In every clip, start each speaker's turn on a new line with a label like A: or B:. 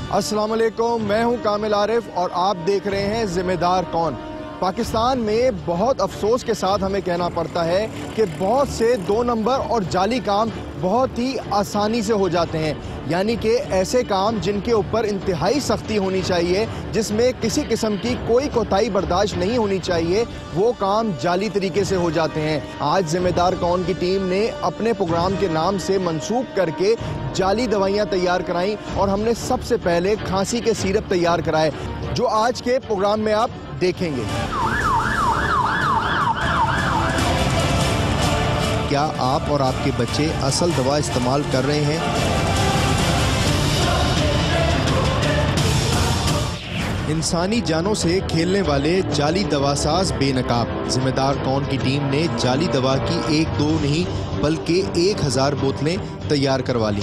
A: अस्सलाम वालेकुम, मैं हूं कामिल आरिफ और आप देख रहे हैं जिम्मेदार कौन। पाकिस्तान में बहुत अफसोस के साथ हमें कहना पड़ता है कि बहुत से 2 नंबर और जाली काम बहुत ही आसानी से हो जाते हैं, यानी कि ऐसे काम जिनके ऊपर इंतहाई सख्ती होनी चाहिए, जिसमें किसी किस्म की कोई कोताही बर्दाश्त नहीं होनी चाहिए, वो काम जाली तरीके से हो जाते हैं। आज जिम्मेदार कौन की टीम ने अपने प्रोग्राम के नाम से मंसूब करके जाली दवाइयाँ तैयार कराई और हमने सबसे पहले खांसी के सिरप तैयार कराए, जो आज के प्रोग्राम में आप देखेंगे।
B: क्या आप और आपके बच्चे असल दवा इस्तेमाल कर रहे हैं? इंसानी जानों से खेलने वाले जाली दवासाज बेनकाब। जिम्मेदार कौन की टीम ने जाली दवा की 1-2 नहीं बल्कि 1000 बोतलें तैयार करवा ली।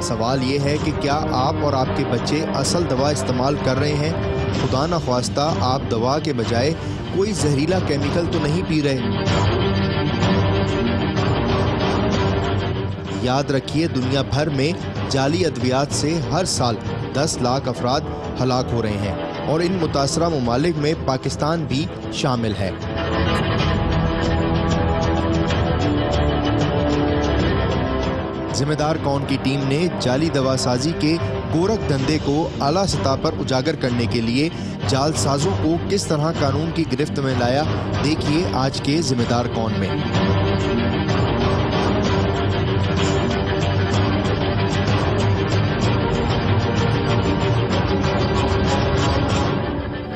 B: सवाल ये है कि क्या आप और आपके बच्चे असल दवा इस्तेमाल कर रहे हैं? खुदा न ख्वास्ता आप दवा के बजाय कोई जहरीला केमिकल तो नहीं पी रहे। याद रखिए, दुनिया भर में जाली अद्वियात से हर साल 10 लाख अफराद हलाक हो रहे हैं और इन मुतासरा ममालिक में पाकिस्तान भी शामिल है। जिम्मेदार कौन की टीम ने जाली दवासाजी के गोरख धंधे को आला सतह पर उजागर करने के लिए जालसाजों को किस तरह कानून की गिरफ्त में लाया, देखिए आज के जिम्मेदार कौन में।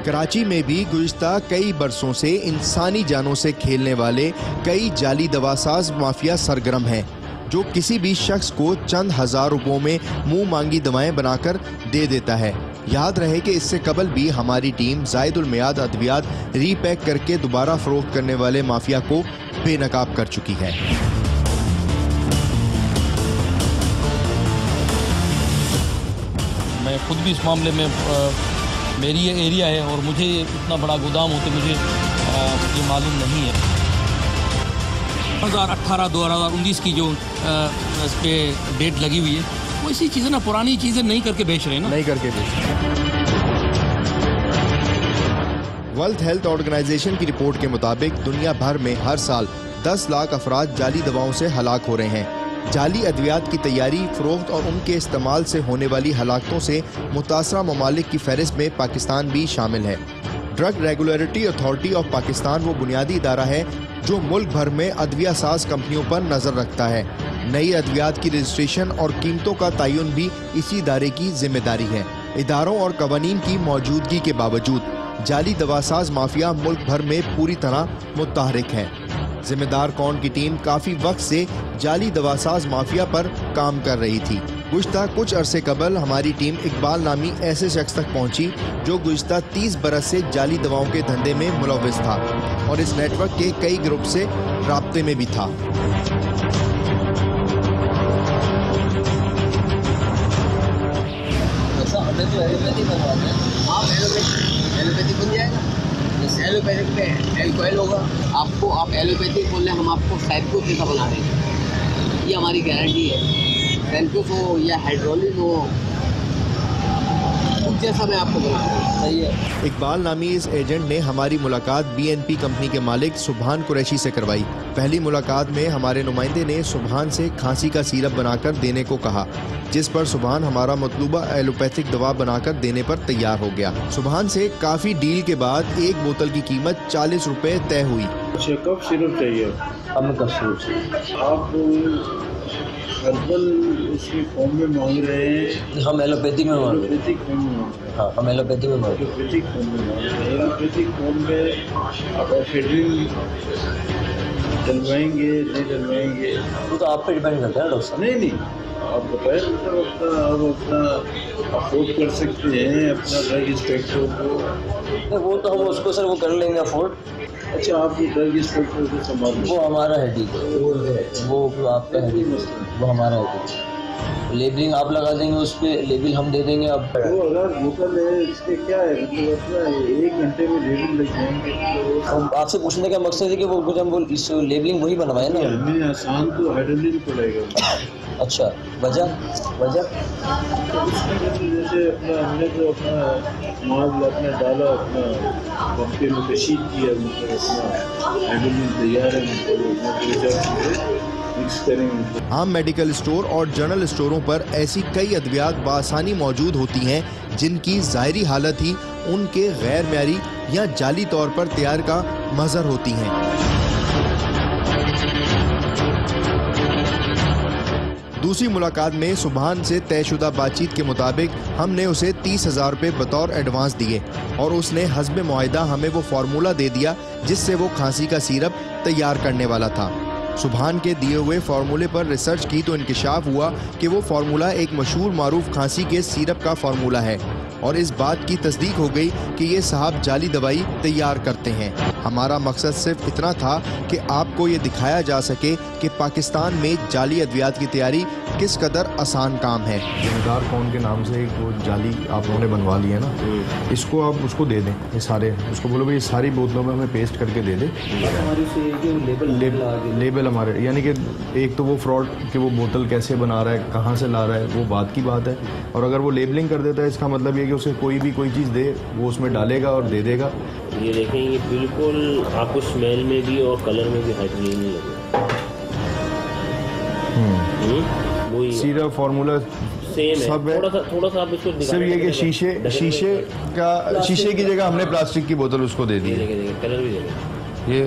B: कराची में भी गुज़िश्ता कई बरसों से इंसानी जानों से खेलने वाले कई जाली दवासाज माफिया सरगर्म हैं, जो किसी भी शख्स को चंद हजार रुपयों में मुंह मांगी दवाएं बनाकर दे देता है। याद रहे कि इससे कबल भी हमारी टीम ज़ायदुल मियाद अद्वियात रीपैक करके दोबारा फरोख्त करने वाले माफिया को बेनकाब कर चुकी है।
C: मैं खुद भी इस मामले में मेरी ये एरिया है और मुझे इतना बड़ा गोदाम होते मुझे ये मालूम नहीं है। 2018-2019 की जो इस पे डेट लगी हुई है, वो ऐसी चीज़ें ना, पुरानी चीज़ें नहीं करके बेच रहे हैं ना,
A: नहीं करके बेच रहे।
B: वर्ल्ड हेल्थ ऑर्गेनाइजेशन की रिपोर्ट के मुताबिक दुनिया भर में हर साल 10 लाख अफराद जाली दवाओं से हलाक हो रहे हैं। जाली अद्वियात की तैयारी, फरोख्त और उनके इस्तेमाल से होने वाली हलाकतों से मुतासरा ममालिक की फहरिस्त में पाकिस्तान भी शामिल है। Drug regulatory authority of Pakistan वो बुनियादी इदारा है जो मुल्क भर में अद्विया साज कंपनियों पर नजर रखता है। नई अद्वियात की रजिस्ट्रेशन और कीमतों का तयन भी इसी इदारे की जिम्मेदारी है। इदारों और कवानीन की मौजूदगी के बावजूद जाली दवासाज माफिया मुल्क भर में पूरी तरह मुतहरिक है। जिम्मेदार कौन की टीम काफी वक्त से जाली दवासाज माफिया पर काम कर रही थी। गुज़िश्ता कुछ अरसे कबल हमारी टीम इकबाल नामी ऐसे शख्स तक पहुंची जो गुज़िश्ता 30 बरस से जाली दवाओं के धंधे में मुलव्विस था और इस नेटवर्क के कई ग्रुप से राब्ते में भी था।
D: हमें तो एलोपैथिक बनवाना है। आप एलोपैथिक बन जाएगा, जैसे एलोपैथिक में एल्कोहल होगा, आपको आप एलोपैथिक बोल रहे हैं, हम आपको साइकोस जैसा बना देंगे, ये हमारी गारंटी है। साइकोस हो या हाइड्रोलिक हो, कुछ जैसा मैं आपको बना दूंगा। सही है।
B: इकबाल नामी इस एजेंट ने हमारी मुलाकात BNP कंपनी के मालिक सुबहान कुरैशी से करवाई। पहली मुलाकात में हमारे नुमाइंदे ने सुबहान से खांसी का सिरप बनाकर देने को कहा, जिस पर सुबहान हमारा मतलूबा एलोपैथिक दवा बनाकर देने पर तैयार हो गया। सुबहान से काफ़ी डील के बाद एक बोतल की कीमत 40 रुपये तय हुई।
E: कब सिरप चाहिए?
D: हमें कब सिरप?
E: आप हर्बल उसके फॉर्म में मांग रहे हैं?
D: हम एलोपैथिक में मांग रहे हैं।
E: एलोपैथिक फॉर्म में मांग रहे हैं।
D: हाँ, हम एलोपैथिक में मांग रहे हैं।
E: एलोपैथिक फॉर्म में मांग रहे हैं। एलोपैथिक फॉर्म में आप एफेड्रिन डलवाएंगे नहीं डलवाएंगे,
D: वो तो आप पे डिपेंड करता है डॉक्टर साहब।
E: नहीं आप बताएं, मतलब आप अपना अफोर्ड कर सकते हैं अपना ड्रग इंस्पेक्टर को।
D: वो तो हम उसको सर वो कर लेंगे अफोर्ड।
E: अच्छा, आप ड्रग इंस्पेक्टर को संभाल,
D: वो हमारा हेडिक है, वो आपका हेडिक, वो हमारा हेडिक।
F: लेबलिंग आप लगा देंगे, उस पर लेबल हम दे देंगे। आप
E: वो अगर बोतल है इसके क्या है, मतलब अपना 1 घंटे में लेबल लग जाएंगे।
F: हम आपसे पूछने का मकसद है कि वो कुछ हम इस लेबलिंग वही बनवाए ना।
E: हमें आसान तो हाइड्रोलिक पड़ेगा।
F: अच्छा, वजह
E: जैसे अपना हमने तो अपना माल अपना डाला, अपना पंपे में कशीद किया, मतलब अपना हाइड्रोलिक तैयार है, मतलब मिक्स करेंगे।
B: आम मेडिकल स्टोर और जनरल स्टोरों पर ऐसी कई अद्वियात बआसानी मौजूद होती हैं जिनकी ज़ाहिरी हालत ही उनके गैर म्यारी या जाली तौर पर तैयार का मज़हर होती हैं। दूसरी मुलाकात में सुभान से तयशुदा बातचीत के मुताबिक हमने उसे 30,000 रुपये बतौर एडवांस दिए और उसने हस्ब मुआहिदा हमें वो फार्मूला दे दिया जिससे वो खांसी का सिरप तैयार करने वाला था। सुभान के दिए हुए फार्मूले पर रिसर्च की तो इंकशाफ हुआ कि वो फार्मूला एक मशहूर मारूफ खांसी के सिरप का फार्मूला है और इस बात की तस्दीक हो गई कि ये साहब जाली दवाई तैयार करते हैं। हमारा मकसद सिर्फ इतना था कि आपको ये दिखाया जा सके कि पाकिस्तान में जाली अद्वियात की तैयारी किस कदर आसान काम है।
A: जिम्मेदार कौन के नाम से एक वो जाली आप लोगों ने बनवा ली है ना, इसको आप उसको दे दें, ये सारे उसको बोलो भाई ये सारी बोतलों में हमें पेस्ट करके दे दे। लेबल हमारे, यानी कि एक तो वो फ्रॉड कि वो बोतल कैसे बना रहा है, कहाँ से ला रहा है, वो बात की बात है, और अगर वो लेबलिंग कर देता है इसका मतलब ये कि उसे कोई भी कोई चीज़ दे वो उसमें डालेगा और दे देगा।
G: ये देखें, ये बिल्कुल आपको स्मेल में भी और कलर में भी हाइड्रोजन नहीं लगेगा।
A: सीरा फार्मूला
G: सेम है,
A: सब है,
G: थोड़ा सा आप इसको
A: सिर्फ ये कि शीशे की जगह हमने प्लास्टिक की बोतल उसको दे दी है।
G: कलर भी देखें,
A: ये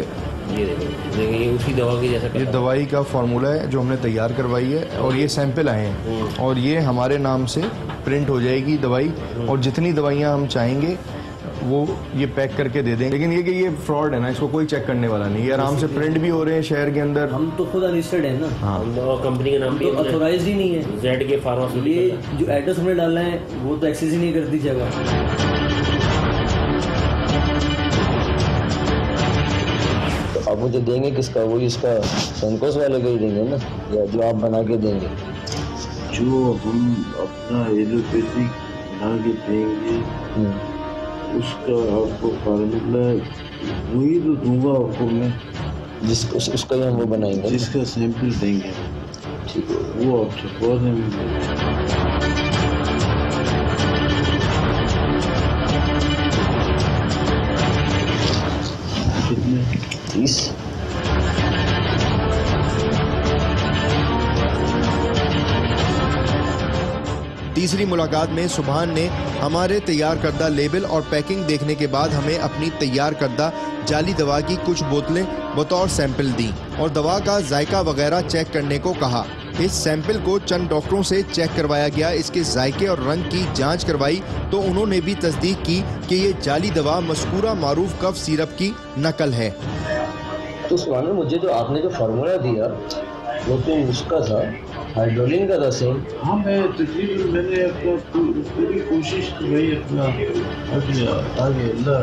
G: देखिए ये उसी दवा की जैसा,
A: ये दवाई का फार्मूला है जो हमने तैयार करवाई है और ये सैंपल आए हैं और ये हमारे नाम से प्रिंट हो जाएगी दवाई और जितनी दवाइयाँ हम चाहेंगे वो ये पैक करके दे देंगे। लेकिन ये कि ये फ्रॉड है ना, इसको कोई चेक करने वाला नहीं, ये आराम से प्रिंट भी हो रहे हैं शहर के अंदर।
G: हम तो खुद अनलिस्टेड है ना,
A: हाँ,
G: कंपनी का नाम भी ऑथोराइज्ड ही नहीं है। जेड के फार्मास्यूटिकल, ये जो एड्रेस हमने डालना है वो तो एक्सेस ही नहीं करती जगह।
F: तो आप मुझे देंगे किसका, वो इसका सनकोस वाले को ही देंगे ना, या जो आप बना के देंगे?
E: जो हम अपना एलोपैथिक बना के देंगे उसका आपको फार्मूला वही तो दूंगा आपको मैं,
F: जिसको उसका हम वो बनाएंगे,
E: जिसका सैंपल देंगे,
F: ठीक है,
E: वो आप छपवा देंगे। कितने?
F: 30।
B: तीसरी मुलाकात में सुभान ने हमारे तैयार करदा लेबल और पैकिंग देखने के बाद हमें अपनी तैयार करदा जाली दवा की कुछ बोतलें बतौर सैंपल दी और दवा का जायका वगैरह चेक करने को कहा। इस सैंपल को चंद डॉक्टरों से चेक करवाया गया, इसके जायके और रंग की जांच करवाई तो उन्होंने भी तस्दीक की कि ये जाली दवा मज़कूरा मारूफ कफ सिरप की नकल है।
F: तो सुभान, मुझे जो आपने जो फार्मूला दिया वो तो उसका था, हाइड्रोलिन का था सेम।
E: हाँ, मैं तकरीबन मैंने अपना पूरी कोशिश की भाई अपना आगे अल्लाह।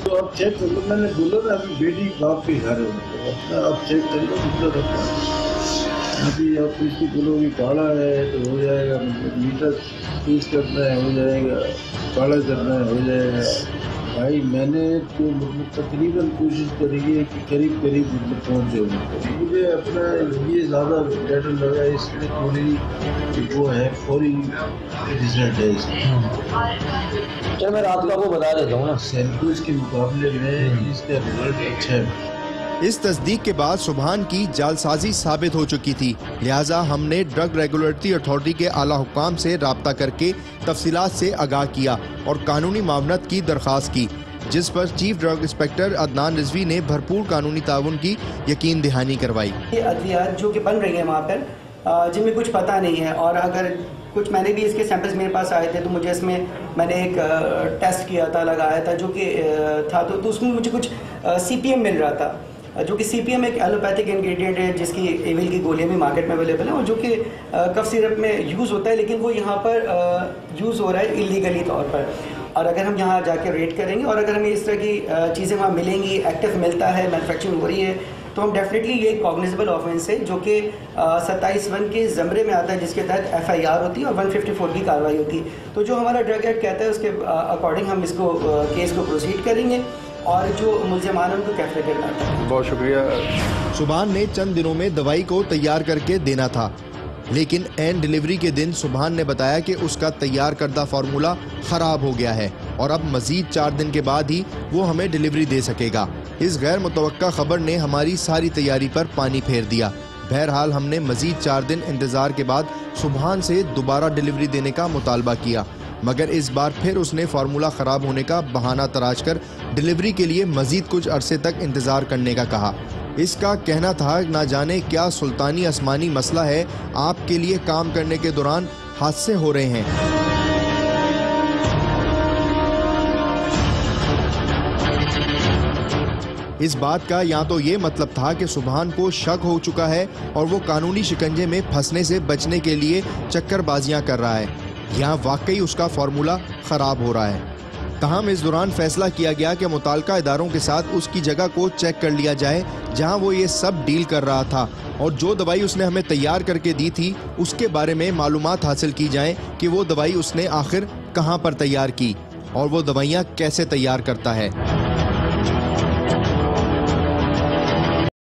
E: तो आप चेक कर लो, मैंने बोला ना अभी बेटी बाप के घर है, अपना आप चेक कर लो, मतलब अपना अभी आप इसको बोलो कि काला है तो हो जाएगा, मीटर चूज करना है हो जाएगा, काला करना है हो जाएगा। भाई मैंने तो मतलब तकरीबन कोशिश करी है कि करीब करीब मतलब पहुँच जाऊँ। मुझे अपना ये ज़्यादा बेटर लगा, इसमें थोड़ी वो है फौरी रिजल्ट है इसमें।
F: चल मैं रात का वो बता देता हूँ ना,
E: सैंपल्स के मुकाबले में इसका रिजल्ट अच्छा है।
B: इस तस्दीक के बाद सुभान की जालसाजी साबित हो चुकी थी, लिहाजा हमने ड्रग रेगुलेटरी अथॉरिटी के आला हुक्काम से राब्ता करके तफसीलात से आगाह किया और कानूनी मामलत की दरख्वास्त की, जिस पर chief drug inspector Adnan Rizvi ने भरपूर कानूनी ताउन की यकीन दहानी करवाई।
H: ये अद्वियात जो कि बन रही है वहाँ पर जिनमें कुछ पता नहीं है, और अगर कुछ मैंने भी इसके सैंपल्स मेरे पास आए थे तो मुझे इसमें मैंने एक टेस्ट किया था, लगाया था, जो कि था तो उसमें मुझे कुछ CPM मिल रहा था, जो कि CPM एक एलोपैथिक इंग्रेडिएंट है जिसकी एविल की गोलियां भी मार्केट में अवेलेबल है और जो कि कफ सिरप में यूज़ होता है, लेकिन वो यहाँ पर यूज़ हो रहा है इलीगली तौर पर। और अगर हम यहाँ जाके रेट करेंगे और अगर हमें इस तरह की चीज़ें वहाँ मिलेंगी, एक्टिव मिलता है, मैन्युफैक्चरिंग हो रही है, तो हम डेफिनेटली ये कॉग्निजेबल ऑफेंस है जो कि 27(1) के ज़मरे में आता है, जिसके तहत FIR होती है और 154 की कार्रवाई होती है। तो जो हमारा ड्रग एक्ट कहता है उसके अकॉर्डिंग हम इसको केस को प्रोसीड करेंगे और जो मुल्ज़िमान हैं उनको कैफे करना है।
A: बहुत शुक्रिया।
B: सुभान ने चंद दिनों में दवाई को तैयार करके देना था, लेकिन एन डिलीवरी के दिन सुभान ने बताया कि उसका तैयार करदा फार्मूला खराब हो गया है और अब मजीद 4 दिन के बाद ही वो हमें डिलीवरी दे सकेगा। इस गैर मुतवक्का खबर ने हमारी सारी तैयारी पर पानी फेर दिया। बहरहाल हमने मजीद 4 दिन इंतजार के बाद सुभान से दोबारा डिलीवरी देने का मुतालबा किया, मगर इस बार फिर उसने फार्मूला ख़राब होने का बहाना तराश कर डिलीवरी के लिए मजीद कुछ अरसे तक इंतज़ार करने का कहा। इसका कहना था ना जाने क्या सुल्तानी आसमानी मसला है, आपके लिए काम करने के दौरान हादसे हो रहे हैं। इस बात का या तो ये मतलब था कि सुभान को शक हो चुका है और वो कानूनी शिकंजे में फंसने से बचने के लिए चक्करबाजियां कर रहा है, या वाकई उसका फार्मूला ख़राब हो रहा है। तहम इस दौरान फैसला किया गया कि मुताल्लिका इदारों के साथ उसकी जगह को चेक कर लिया जाए जहां वो ये सब डील कर रहा था, और जो दवाई उसने हमें तैयार करके दी थी उसके बारे में मालूमात हासिल की जाए कि वो दवाई उसने आखिर कहां पर तैयार की और वो दवाइयां कैसे तैयार करता है।